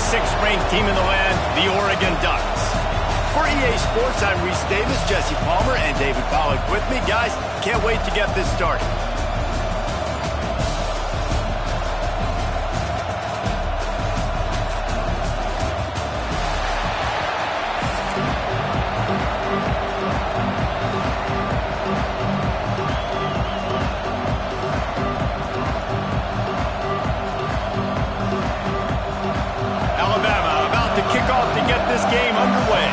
6th-ranked team in the land, the Oregon Ducks. For EA Sports, I'm Reese Davis, Jesse Palmer, and David Pollack with me. Guys, can't wait to get this started. Kickoff to get this game underway.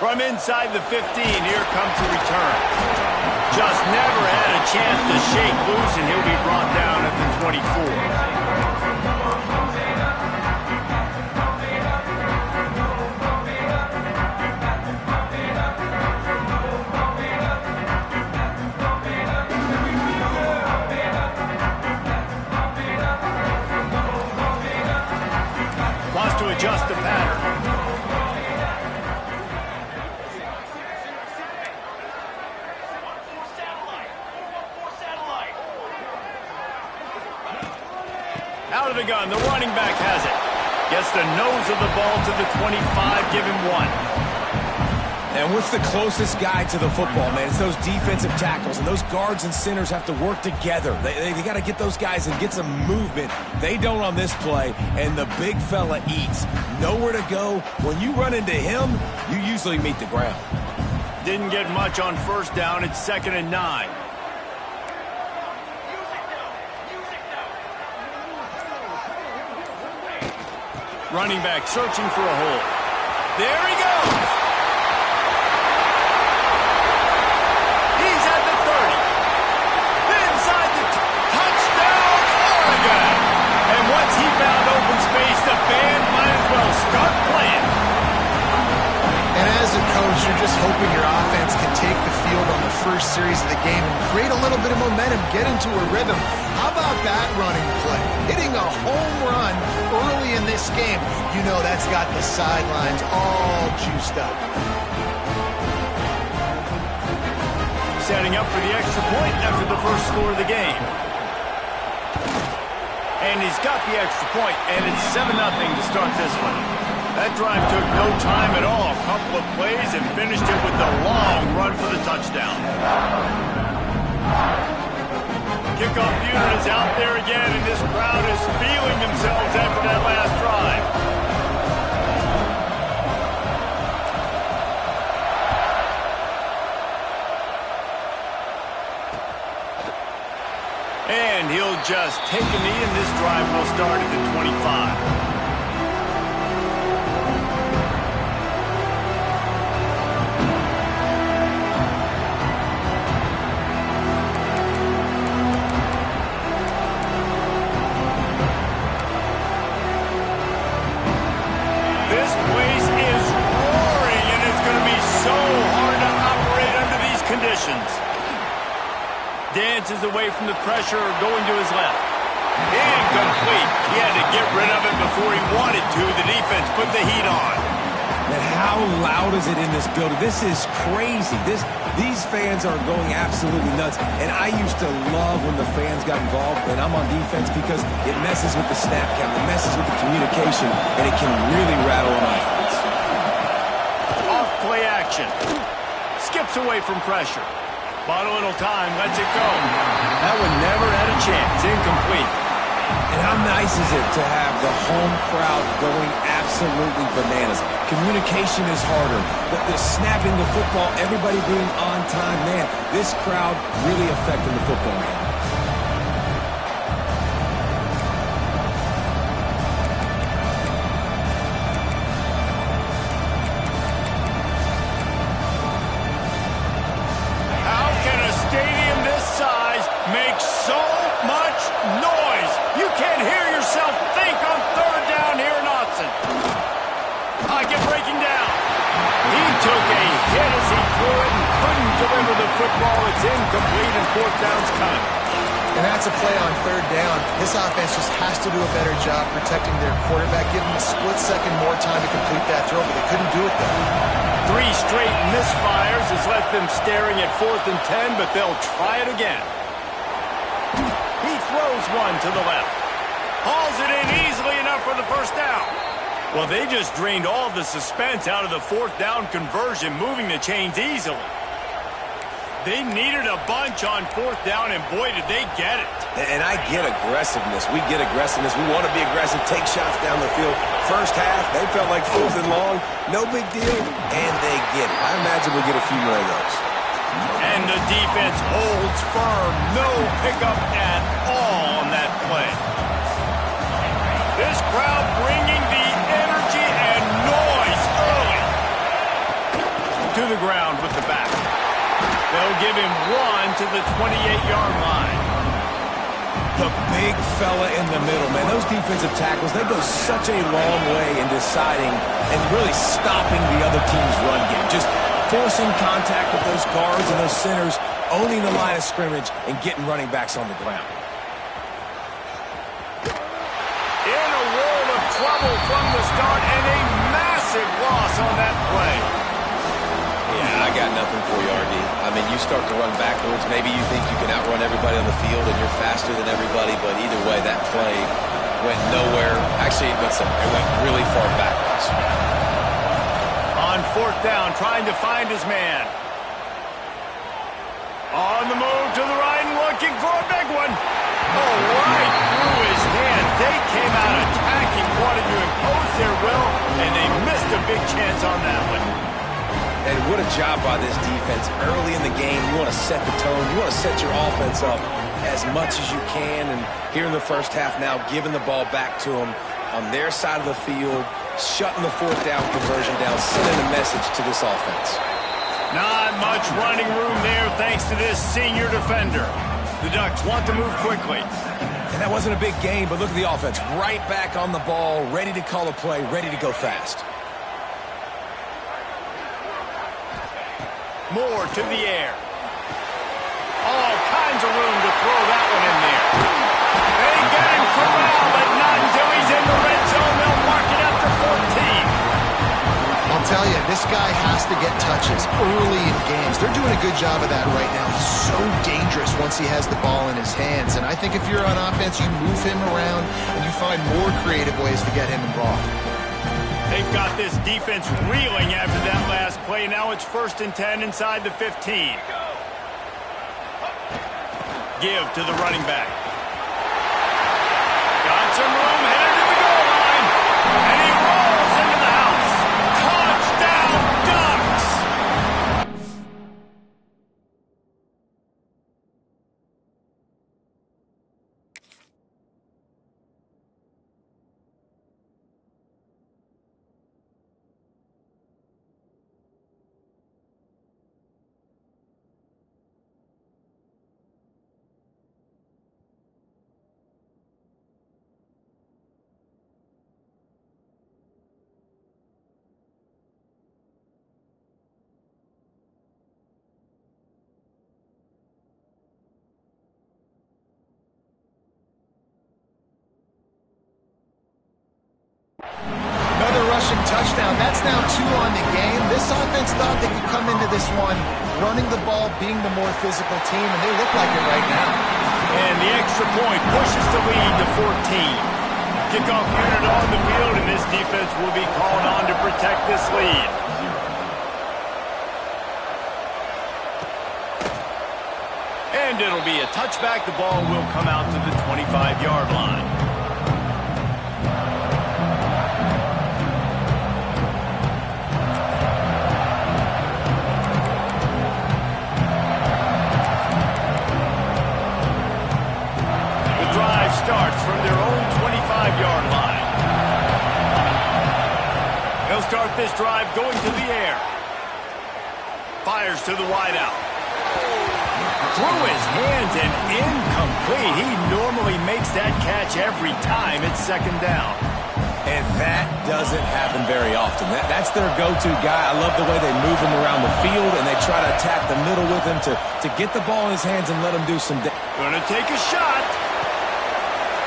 From inside the 15, here comes the return. Just never had a chance to shake loose, and he'll be brought down at the 24. Adjust the pattern. Out of the gun, the running back has it. Gets the nose of the ball to the 25, give him 1. And what's the closest guy to the football, man? It's those defensive tackles, and those guards and centers have to work together. They got to get those guys and get some movement. They don't on this play, and the big fella eats. Nowhere to go. When you run into him, you usually meet the ground. Didn't get much on first down. It's 2nd and 9. Running back searching for a hole. There he goes. Once he found open space, the band might as well start playing. And as a coach, you're just hoping your offense can take the field on the first series of the game and create a little bit of momentum, get into a rhythm. How about that running play? Hitting a home run early in this game. You know that's got the sidelines all juiced up. Setting up for the extra point after the first score of the game. And he's got the extra point, and it's 7-0 to start this one. That drive took no time at all. A couple of plays and finished it with the long run for the touchdown. Kickoff unit is out there again, and this crowd is feeling themselves after that last drive. And he'll just take a knee, and this drive will start at the 25. This place is roaring, and it's going to be so hard to operate under these conditions. Dances away from the pressure, going to his left. Incomplete. He had to get rid of it before he wanted to. The defense put the heat on. And how loud is it in this building? This is crazy. These fans are going absolutely nuts. And I used to love when the fans got involved, and I'm on defense because it messes with the snap count, it messes with the communication, and it can really rattle an offense. Off play action. Skips away from pressure. Bought a little time, lets it go. That one never had a chance. Incomplete. And how nice is it to have the home crowd going absolutely bananas? Communication is harder, but the snapping the football, everybody being on time, man, this crowd really affecting the football game. Makes so much noise. You can't hear yourself think on 3rd down here in Austin. Pocket breaking down. He took a hit as he threw it and couldn't deliver the football. It's incomplete and 4th down's coming. And that's a play on third down. This offense just has to do a better job protecting their quarterback, give them a split second more time to complete that throw, but they couldn't do it there. 3 straight misfires has left them staring at 4th and 10, but they'll try it again. He throws one to the left. Hauls it in easily enough for the first down. Well, they just drained all the suspense out of the 4th down conversion, moving the chains easily. They needed a bunch on 4th down, and boy, did they get it. And I get aggressiveness. We get aggressiveness. We want to be aggressive, take shots down the field. First half, they felt like 4th and long. No big deal, and they get it. I imagine we'll get a few more of those. And the defense holds firm. No pickup at all on that play. This crowd bringing the energy and noise early. To the ground with the back. They'll give him 1 to the 28-yard line. The big fella in the middle, man. Those defensive tackles, they go such a long way in deciding and really stopping the other team's run game. Just forcing contact with those guards and those centers, owning the line of scrimmage, and getting running backs on the ground. In a world of trouble from the start, and a massive loss on that play. Yeah, I got nothing for you, RD. I mean, you start to run backwards. Maybe you think you can outrun everybody on the field and you're faster than everybody, but either way, that play went nowhere. Actually, it went really far backwards. On 4th down, trying to find his man. On the move to the right and looking for a big one. Oh, right through his hand. They came out attacking, wanted to impose their will, and they missed a big chance on that one. And what a job by this defense. Early in the game, you want to set the tone. You want to set your offense up as much as you can. And here in the first half now, giving the ball back to them on their side of the field, shutting the 4th down conversion down, sending a message to this offense. Not much running room there thanks to this senior defender. The Ducks want to move quickly. And that wasn't a big game, but look at the offense. Right back on the ball, ready to call a play, ready to go fast. Moore to the air. All kinds of room to throw that one in there. They get him corralled, but not until he's in the red zone. They'll mark it after 14. I'll tell you, this guy has to get touches early in games. They're doing a good job of that right now. He's so dangerous once he has the ball in his hands. And I think if you're on offense, you move him around and you find more creative ways to get him involved. They've got this defense reeling after that last play. Now it's 1st and 10 inside the 15. Give to the running back. Got some room, headed to the goal line. And he rolls into the house. Touchdown, Ducks! Another rushing touchdown. That's now 2 on the game. This offense thought they could come into this one running the ball, being the more physical team, and they look like it right now. And the extra point pushes the lead to 14. Kickoff unit on the field, and this defense will be called on to protect this lead. And it'll be a touchback. The ball will come out to the 25-yard line. Starts from their own 25-yard line. They'll start this drive going to the air. Fires to the wideout. Through his hands and incomplete. He normally makes that catch every time it's 2nd down. And that doesn't happen very often. That's their go-to guy. I love the way they move him around the field, and they try to attack the middle with him to get the ball in his hands and let him do some damage. Well, Gonna take a shot.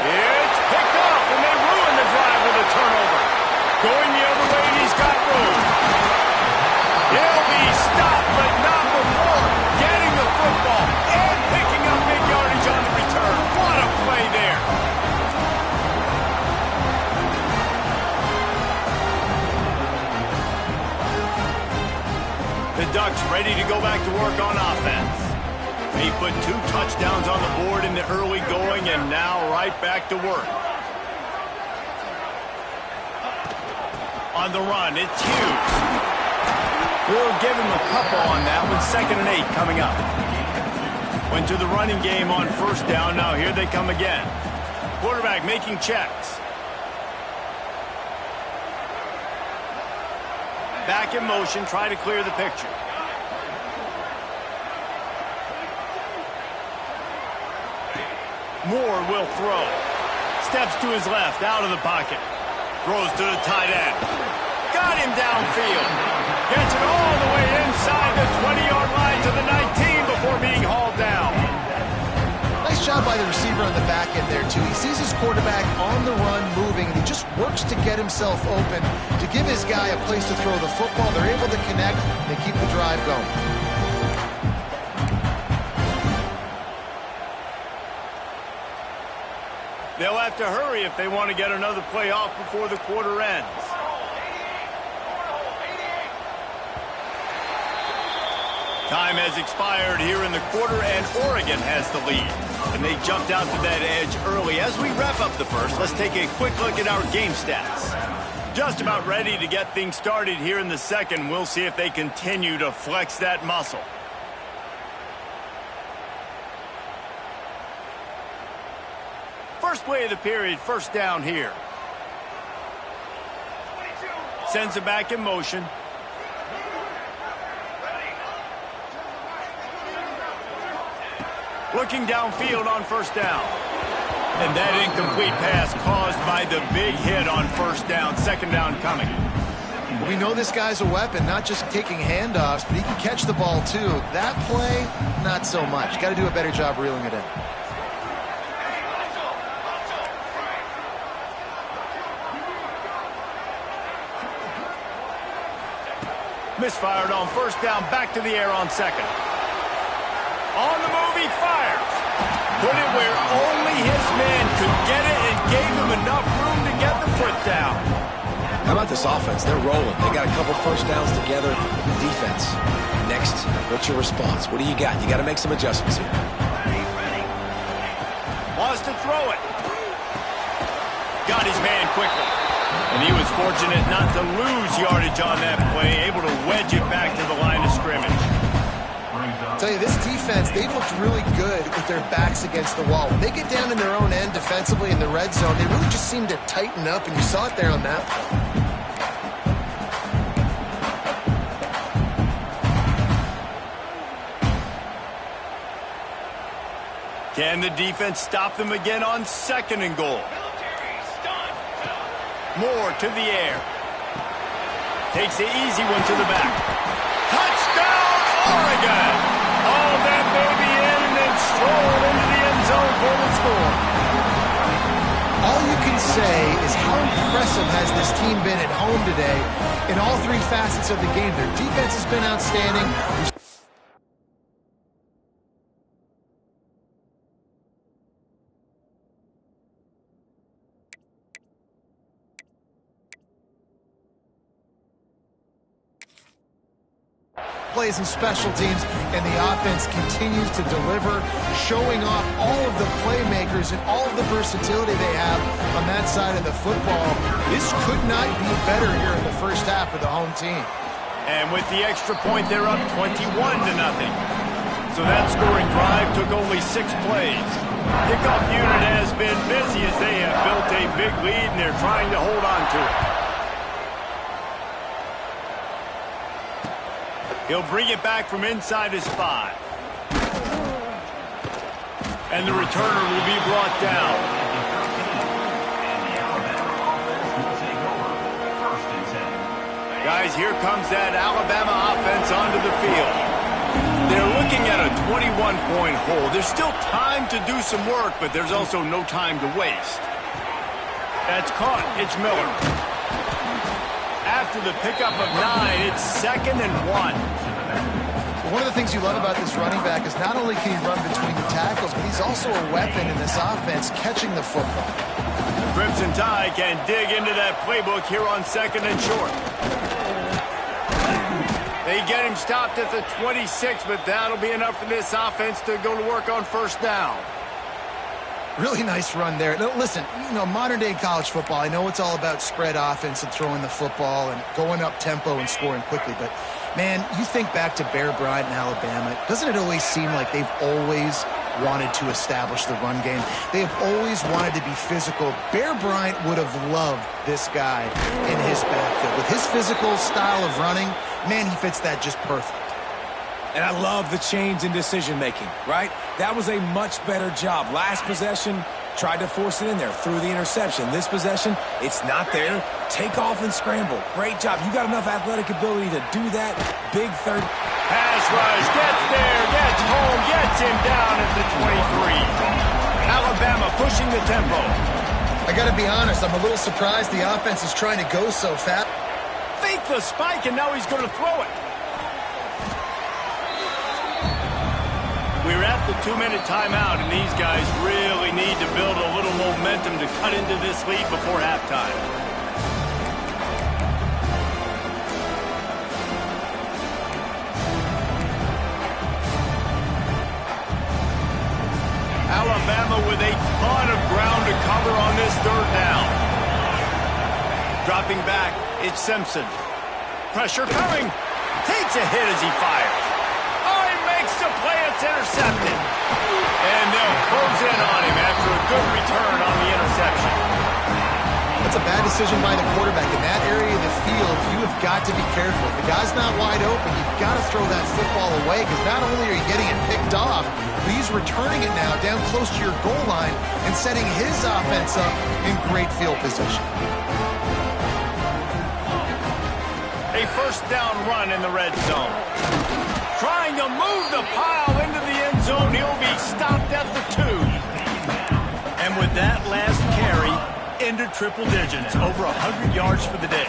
It's picked off, and they ruin the drive with a turnover. Going the other way, and he's got room. He'll be stopped, but not before getting the football and picking up big yardage on the return. What a play there. The Ducks ready to go back to work on offense. They put 2 touchdowns on the board in the early going, and now right back to work. On the run, it's Hughes. We'll give him a couple on that one. 2nd and 8 coming up. Went to the running game on 1st down. Now here they come again. Quarterback making checks. Back in motion, try to clear the picture. Moore will throw. Steps to his left, out of the pocket. Throws to the tight end. Got him downfield. Gets it all the way inside the 20-yard line to the 19 before being hauled down. Nice job by the receiver on the back end there, too. He sees his quarterback on the run moving, and he just works to get himself open to give his guy a place to throw the football. They're able to connect, and they keep the drive going. They'll have to hurry if they want to get another play off before the quarter ends. Time has expired here in the quarter, and Oregon has the lead. And they jumped out to that edge early. As we wrap up the first, let's take a quick look at our game stats. Just about ready to get things started here in the second. We'll see if they continue to flex that muscle. First play of the period, 1st down here. Sends it back in motion. Looking downfield on 1st down. And that incomplete pass caused by the big hit on 1st down. 2nd down coming. We know this guy's a weapon, not just taking handoffs, but he can catch the ball too. That play, not so much. Got to do a better job reeling it in. Misfired on 1st down, back to the air on 2nd. On the move, he fires. Put it where only his man could get it and gave him enough room to get the foot down. How about this offense? They're rolling. They got a couple 1st downs together. Defense. Next, what's your response? What do you got? You got to make some adjustments here. Wants to throw it. Got his man quickly. And he was fortunate not to lose yardage on that play, able to wedge it back to the line of scrimmage. I'll tell you, this defense, they've looked really good with their backs against the wall. When they get down in their own end defensively in the red zone, they really just seem to tighten up, and you saw it there on that play. Can the defense stop them again on 2nd and goal? Moore to the air. Takes the easy one to the back. Touchdown, Oregon! Oh, that baby in and then strolled into the end zone for the score. All you can say is how impressive has this team been at home today in all 3 facets of the game. Their defense has been outstanding. Plays and special teams, and the offense continues to deliver, showing off all of the playmakers and all of the versatility they have on that side of the football. This could not be better here in the 1st half for the home team. And with the extra point, they're up 21-0. So that scoring drive took only 6 plays. Kickoff unit has been busy as they have built a big lead, and they're trying to hold on to it. He'll bring it back from inside his 5. And the returner will be brought down. Guys, here comes that Alabama offense onto the field. They're looking at a 21-point hole. There's still time to do some work, but there's also no time to waste. That's caught. It's Miller. After the pickup of 9, it's 2nd and 1. One of the things you love about this running back is not only can he run between the tackles, but he's also a weapon in this offense catching the football. The Crimson Tide can dig into that playbook here on 2nd and short. They get him stopped at the 26, but that'll be enough for this offense to go to work on 1st down. Really nice run there. Now, listen, modern-day college football, I know it's all about spread offense and throwing the football and going up tempo and scoring quickly, but, man, you think back to Bear Bryant in Alabama, doesn't it always seem like they've always wanted to establish the run game? They have always wanted to be physical. Bear Bryant would have loved this guy in his backfield. With his physical style of running, man, he fits that just perfect. And I love the change in decision-making, right? That was a much better job. Last possession, tried to force it in there, threw the interception. This possession, it's not there. Take off and scramble. Great job. You got enough athletic ability to do that. Big third. Pass rush, gets there, gets home, gets him down at the 23. Alabama pushing the tempo. I got to be honest, I'm a little surprised the offense is trying to go so fast. Fake the spike, and now he's going to throw it. We're at the 2-minute timeout, and these guys really need to build a little momentum to cut into this lead before halftime. Alabama with a ton of ground to cover on this 3rd down. Dropping back, it's Simpson. Pressure coming. Takes a hit as he fires. Makes the play, it's intercepted. And they'll close in on him after a good return on the interception. That's a bad decision by the quarterback. In that area of the field, you have got to be careful. If the guy's not wide open, you've got to throw that football away, because not only are you getting it picked off, but he's returning it now down close to your goal line and setting his offense up in great field position. A 1st down run in the red zone. Trying to move the pile into the end zone. He'll be stopped at the 2. And with that last carry, into triple digits. Over 100 yards for the day.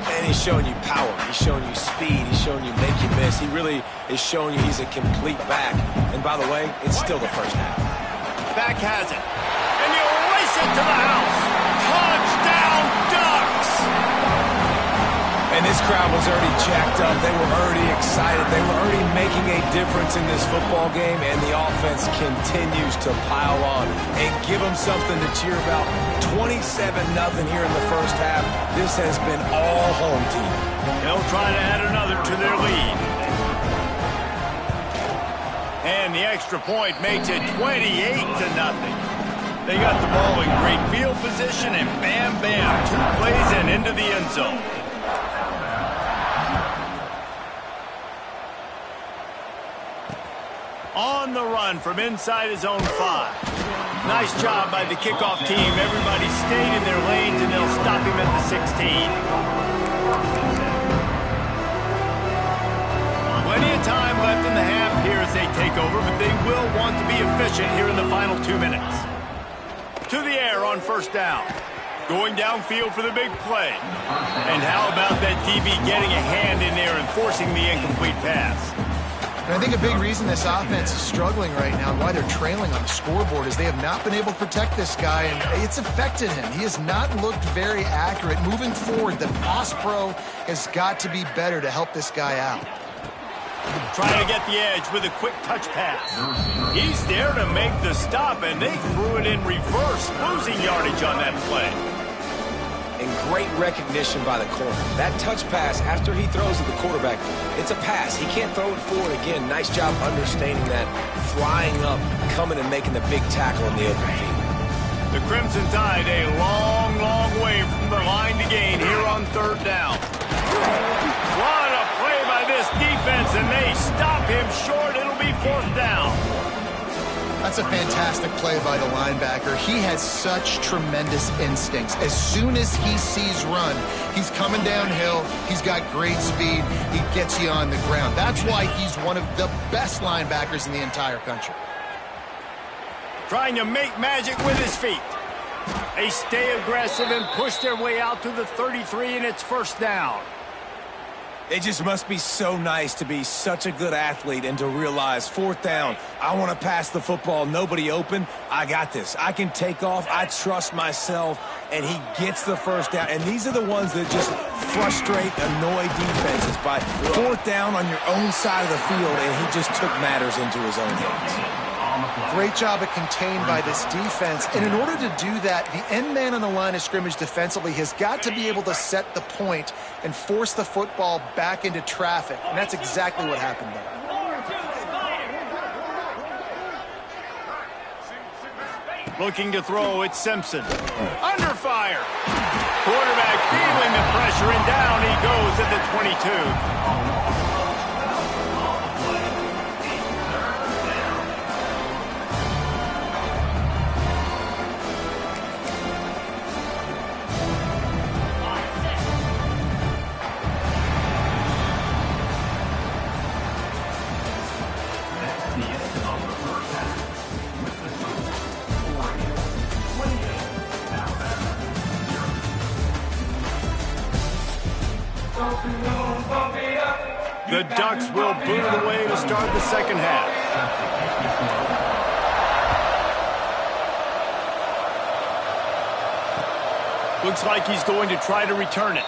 And he's showing you power. He's showing you speed. He's showing you make you miss. He really is showing you he's a complete back. And by the way, it's still the 1st half. Back has it. And he'll race it to the house. Touchdown, Ducks! And this crowd was already jacked up. They were already excited. They were already making a difference in this football game, and the offense continues to pile on and give them something to cheer about. 27-0 here in the 1st half. This has been all home team. They'll try to add another to their lead. And the extra point makes it 28-0. They got the ball in great field position, and bam, bam, 2 plays and into the end zone. On the run from inside his own 5. Nice job by the kickoff team. Everybody stayed in their lanes, and they'll stop him at the 16. Plenty of time left in the half here as they take over, but they will want to be efficient here in the final 2 minutes. To the air on 1st down. Going downfield for the big play. And how about that DB getting a hand in there and forcing the incomplete pass? And I think a big reason this offense is struggling right now and why they're trailing on the scoreboard is they have not been able to protect this guy, and it's affected him. He has not looked very accurate. Moving forward, the pass pro has got to be better to help this guy out. Trying to get the edge with a quick touch pass. He's there to make the stop, and they threw it in reverse, losing yardage on that play. And great recognition by the corner. That touch pass, after he throws at the quarterback, it's a pass. He can't throw it forward again. Nice job understanding that, flying up, coming and making the big tackle in the open field. The Crimson Tide a long, long way from the line to gain here on 3rd down. What a play by this defense, and they stop him short. It'll be 4th down. That's a fantastic play by the linebacker. He has such tremendous instincts. As soon as he sees run, he's coming downhill. He's got great speed. He gets you on the ground. That's why he's one of the best linebackers in the entire country. Trying to make magic with his feet. They stay aggressive and push their way out to the 33, and it's first down. It just must be so nice to be such a good athlete and to realize fourth down, I want to pass the football, nobody open, I got this. I can take off, I trust myself, and he gets the first down. And these are the ones that just frustrate, annoy defenses by fourth down on your own side of the field, and he just took matters into his own hands. Great job at contained by this defense. And in order to do that, the end man on the line of scrimmage defensively has got to be able to set the point and force the football back into traffic. And that's exactly what happened there. Looking to throw, it's Simpson. Under fire. Quarterback feeling the pressure, and down he goes at the 22. The Ducks will boot it away to start the second half. Looks like he's going to try to return it.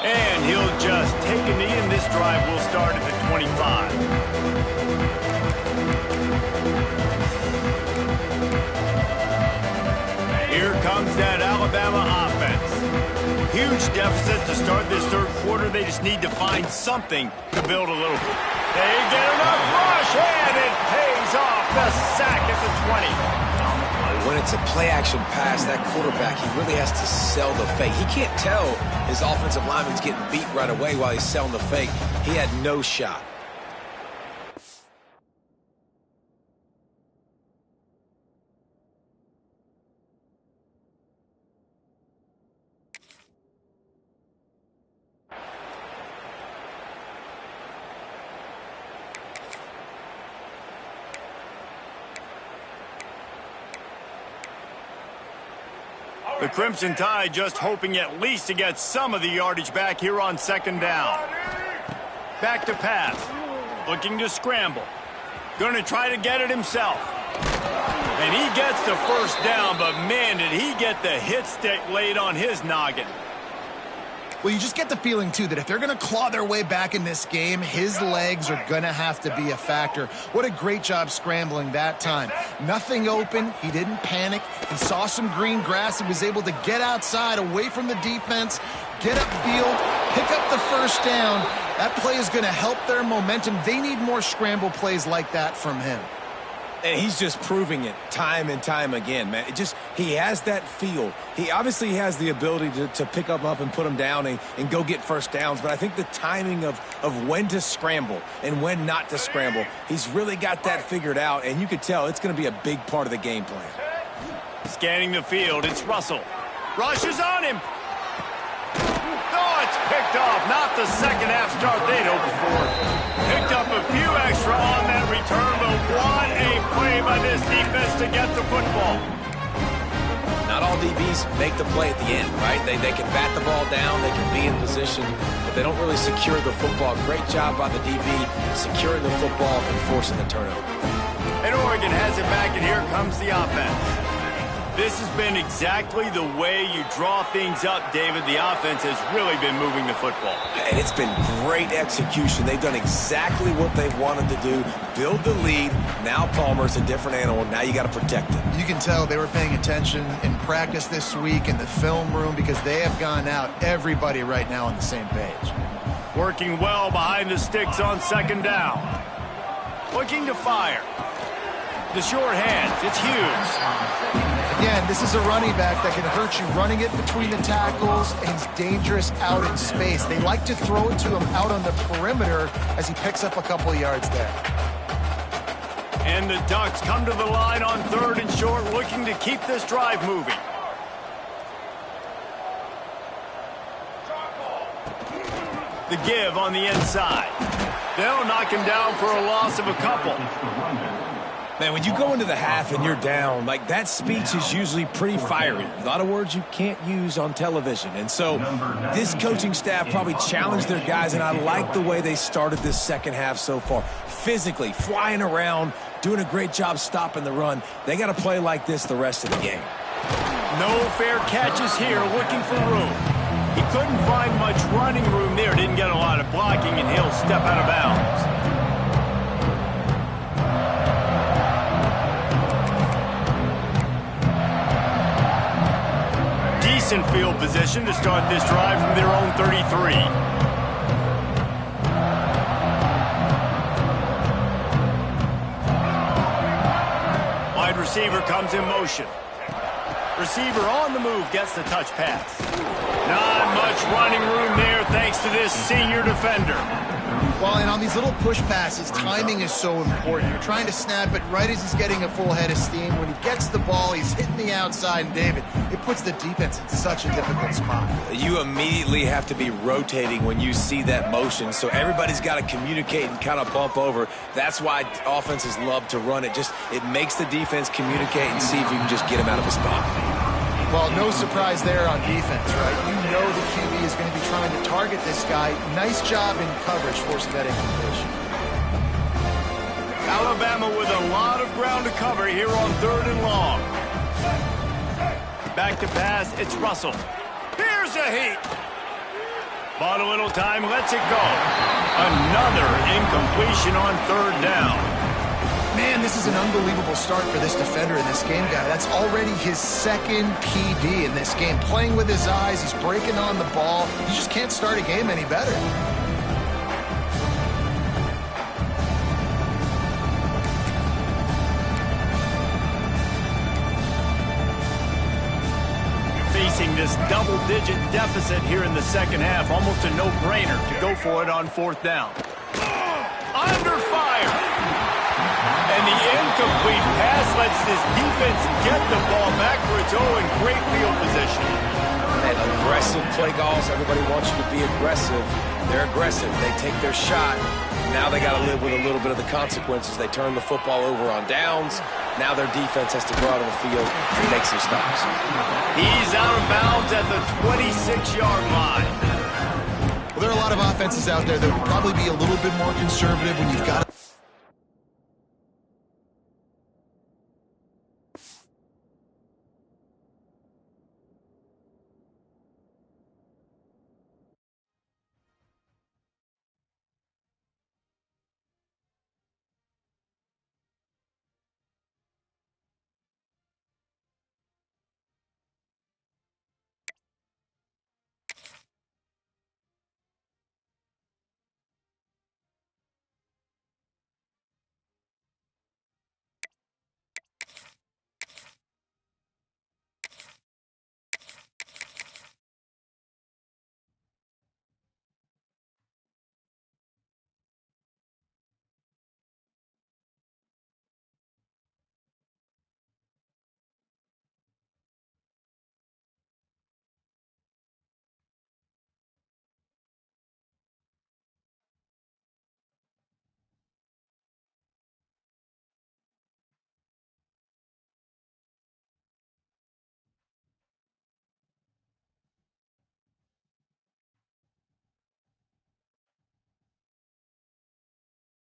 And he'll just take a knee, and this drive will start at the 25. Here comes that Alabama offense. Huge deficit to start this third quarter. They just need to find something to build a little. They get enough rush, and it pays off. The sack at the 20. When it's a play-action pass, that quarterback, he really has to sell the fake. He can't tell his offensive lineman's getting beat right away while he's selling the fake. He had no shot. The Crimson Tide just hoping at least to get some of the yardage back here on second down. Back to pass. Looking to scramble. Going to try to get it himself. And he gets the first down, but man, did he get the hit stick laid on his noggin. Well, you just get the feeling, too, that if they're going to claw their way back in this game, his legs are going to have to be a factor. What a great job scrambling that time. Nothing open. He didn't panic. He saw some green grass and was able to get outside, away from the defense, get upfield, pick up the first down. That play is going to help their momentum. They need more scramble plays like that from him. And he's just proving it time and time again, man. He has that feel. He obviously has the ability to pick them up and put them down and go get first downs. But I think the timing of when to scramble and when not to scramble, he's really got that figured out. And you could tell it's going to be a big part of the game plan. Scanning the field, it's Russell. Rush is on him. Oh, it's picked off. Not the second half start they'd hoped for. Picked up a few extra on that return, but what a play by this defense to get the football. Not all DBs make the play at the end, right? They can bat the ball down, they can be in position, but they don't really secure the football. Great job by the DB securing the football and forcing the turnover. And Oregon has it back, and here comes the offense. This has been exactly the way you draw things up, David. The offense has really been moving the football. And it's been great execution. They've done exactly what they've wanted to do. Build the lead. Now Palmer's a different animal. Now you got to protect him. You can tell they were paying attention in practice this week in the film room because they have gone out, everybody right now on the same page. Working well behind the sticks on second down. Looking to fire. The short hands. It's Hughes. Again, this is a running back that can hurt you running it between the tackles, and he's dangerous out in space. They like to throw it to him out on the perimeter as he picks up a couple of yards there. And the Ducks come to the line on 3rd and short, looking to keep this drive moving. The give on the inside. They'll knock him down for a loss of a couple. Man, when you go into the half and you're down, like, that speech is usually pretty fiery. A lot of words you can't use on television. And so this coaching staff probably challenged their guys, and I like the way they started this second half so far. Physically, flying around, doing a great job stopping the run. They got to play like this the rest of the game. No fair catches here, looking for room. He couldn't find much running room there. Didn't get a lot of blocking, and he'll step out of bounds. Decent field position to start this drive from their own 33. Wide receiver comes in motion. Receiver on the move, gets the touch pass. Not much running room there thanks to this senior defender. Well, and on these little push passes, timing is so important. You're trying to snap it right as he's getting a full head of steam. When he gets the ball, he's hitting the outside, and David, it puts the defense in such a difficult spot. You immediately have to be rotating when you see that motion, so everybody's got to communicate and kind of bump over. That's why offenses love to run it. It makes the defense communicate and see if you can just get him out of a spot. Well, no surprise there on defense, right? You know the QB is going to be trying to target this guy. Nice job in coverage, forcing that incompletion. Alabama with a lot of ground to cover here on 3rd and long. Back to pass, it's Russell. Here's a heat. Bought a little time, lets it go. Another incompletion on 3rd down. Man, this is an unbelievable start for this defender in this game, guy. That's already his second PB in this game. Playing with his eyes, he's breaking on the ball. You just can't start a game any better. Facing this double-digit deficit here in the second half, almost a no-brainer to go for it on 4th down. Under fire! And the incomplete pass lets this defense get the ball back for its own. Great field position. And aggressive play calls. Everybody wants you to be aggressive. They're aggressive. They take their shot. Now they got to live with a little bit of the consequences. They turn the football over on downs. Now their defense has to go out on the field and make some stops. He's out of bounds at the 26-yard line. Well, there are a lot of offenses out there that would probably be a little bit more conservative when you've got a